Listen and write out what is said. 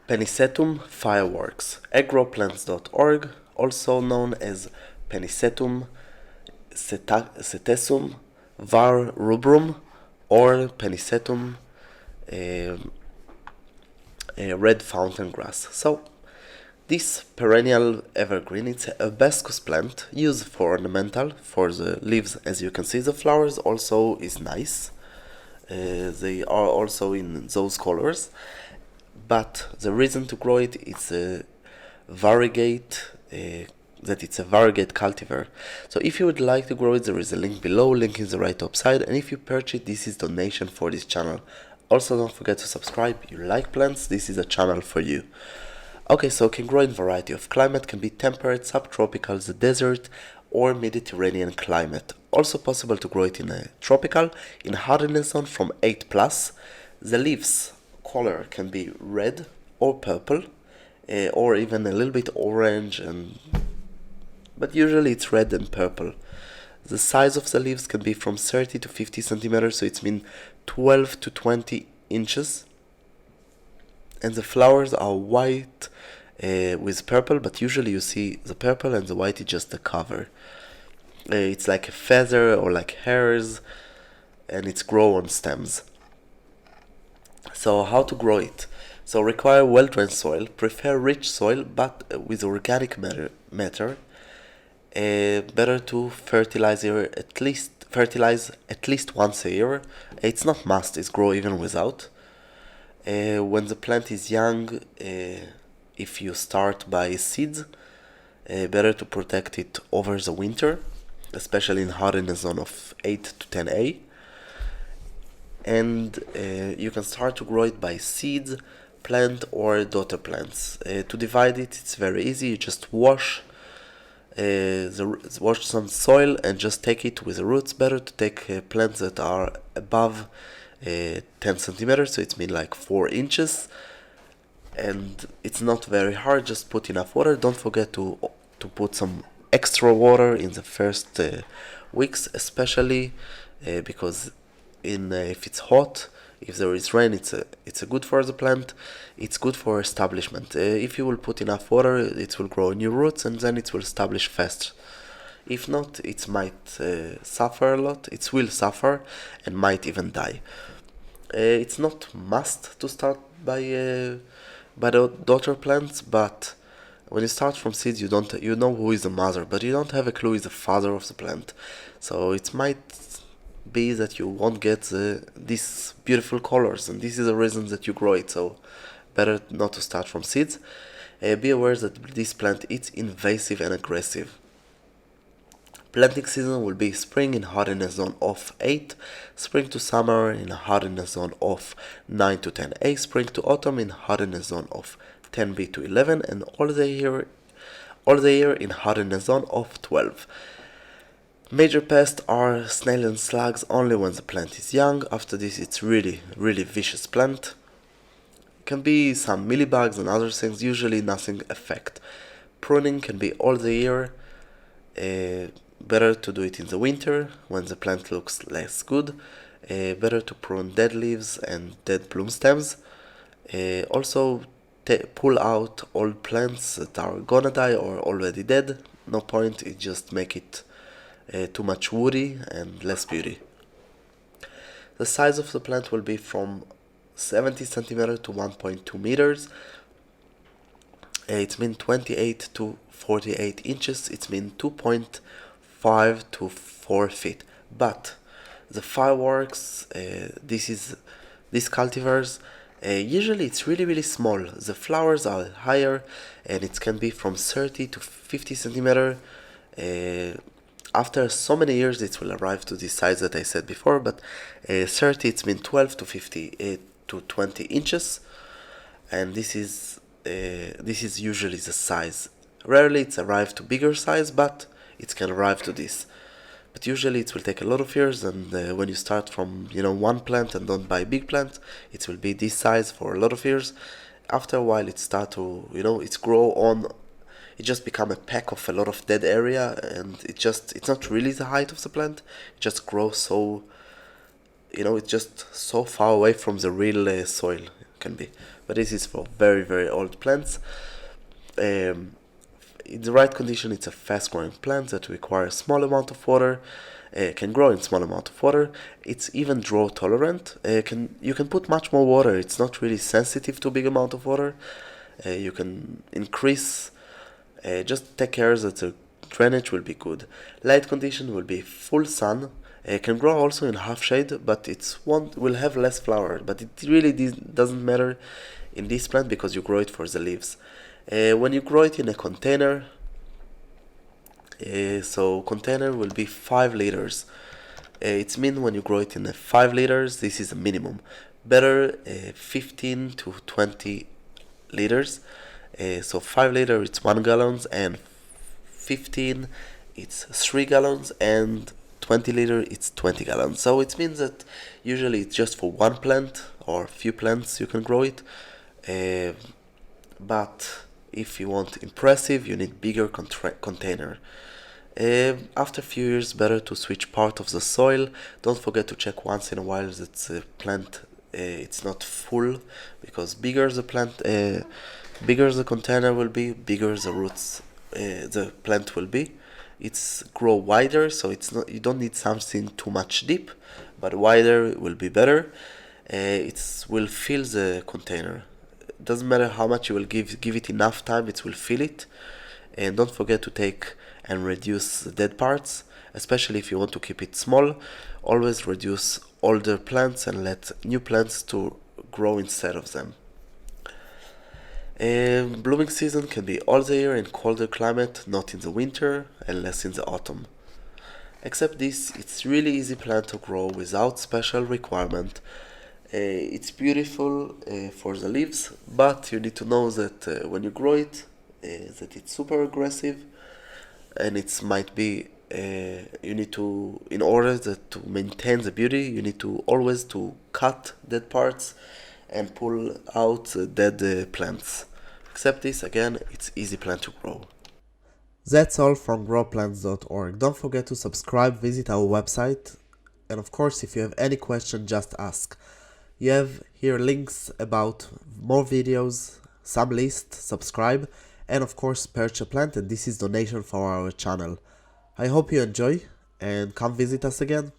Pennisetum fireworks. Agroplants.org, also known as Pennisetum setesum var rubrum or Pennisetum red fountain grass. So this perennial evergreen, it's a hibiscus plant used for ornamental, for the leaves. As you can see, the flowers also is nice. They are also in those colors, but the reason to grow it is a variegate, that it's a variegate cultivar. So if you would like to grow it, there is a link below, link in the right top side, and if you purchase, this is donation for this channel. Also, don't forget to subscribe. You like plants, this is a channel for you. Okay, so it can grow in variety of climate, can be temperate, subtropical, the desert, or Mediterranean climate. Also possible to grow it in a tropical, in hardiness zone from 8+. The leaves color can be red or purple, or even a little bit orange, but usually it's red and purple. The size of the leaves can be from 30 to 50 centimeters, so it's mean 12 to 20 inches. And the flowers are white with purple, but usually you see the purple and the white is just the cover. It's like a feather or like hairs, and it's grow on stems. So how to grow it? So require well-drained soil, prefer rich soil but with organic matter. Better to fertilize at least once a year. It's not must, it's grow even without. When the plant is young, if you start by seeds, better to protect it over the winter, especially in hardiness zone of 8 to 10A. And you can start to grow it by seeds, plant or daughter plants. To divide it, it's very easy. You just wash some soil and just take it with the roots. Better to take plants that are above 10 centimeters, so it's mean like 4 inches, and it's not very hard. Just put enough water. Don't forget to put some extra water in the first weeks, especially because if it's hot, if there is rain, it's a good for the plant. It's good for establishment. If you will put enough water, it will grow new roots and then it will establish fast. If not, it might suffer a lot. It will suffer and might even die. It's not must to start by the daughter plants, but when you start from seeds, you know who is the mother, but you don't have a clue who is the father of the plant. So it might be that you won't get these beautiful colors, and this is the reason that you grow it. So better not to start from seeds. Be aware that this plant is invasive and aggressive. Planting season will be spring in hardiness zone of 8, spring to summer in hardiness zone of 9 to 10A, spring to autumn in hardiness zone of 10B to 11, and all the year in hardiness zone of 12. Major pests are snail and slugs only when the plant is young. After this, it's really vicious plant. Can be some mealybugs and other things, usually nothing affect. Pruning can be all the year. Better to do it in the winter when the plant looks less good. Better to prune dead leaves and dead bloom stems. Also pull out old plants that are gonna die or already dead. No point, it just make it too much woody and less beauty. The size of the plant will be from 70 centimeters to 1.2 meters. It's mean 28 to 48 inches. It's mean 2.5 to 4 feet. But the fireworks, these cultivars, usually it's really small. The flowers are higher, and it can be from 30 to 50 centimeters. After so many years, it will arrive to the size that I said before, but 30, it's been 12 to 50 to 20 inches, and this is usually the size. Rarely it's arrived to bigger size, but it can arrive to this. But usually it will take a lot of years, and when you start from one plant and don't buy big plant, it will be this size for a lot of years. After a while, it start to it's grow on. It just become a pack of a lot of dead area, and it's not really the height of the plant. It just grows so, it's just so far away from the real soil. can be. But this is for very, very old plants. In the right condition, it's a fast-growing plant that requires small amount of water, can grow in small amount of water. It's even drought tolerant. You can put much more water. It's not really sensitive to big amount of water. You can increase. Just take care that the drainage will be good. Light condition will be full sun. Can grow also in half shade, but will have less flower. But it really doesn't matter in this plant because you grow it for the leaves. When you grow it in a container, so container will be 5 liters. It's mean when you grow it in 5 liters, this is a minimum. Better 15 to 20 liters. So 5 liter it's 1 gallons, and 15 it's 3 gallons, and 20 liter it's 20 gallons. So it means that usually it's just for one plant or few plants you can grow it. But if you want impressive, you need bigger container. After a few years, better to switch part of the soil. Don't forget to check once in a while that the plant it's not full, because bigger the plant, bigger the container will be, bigger the roots the plant will be. It's grow wider, so it's not, you don't need something too much deep, but wider will be better. It will fill the container. Doesn't matter how much you will give it enough time, it will fill it. And don't forget to take and reduce the dead parts, especially if you want to keep it small. Always reduce older plants and let new plants to grow instead of them. Blooming season can be all the year in colder climate, not in the winter and less in the autumn. Except this, it's really easy plant to grow without special requirement. It's beautiful for the leaves, but you need to know that when you grow it, that it's super aggressive, and it might be you need to, in order to maintain the beauty, you need to always to cut dead parts and pull out dead plants. Except this, again, it's easy plant to grow. That's all from growplants.org. Don't forget to subscribe, visit our website, and of course, if you have any question, just ask. You have here links about more videos, some lists, subscribe, and of course purchase a plant, and this is donation for our channel. I hope you enjoy and come visit us again.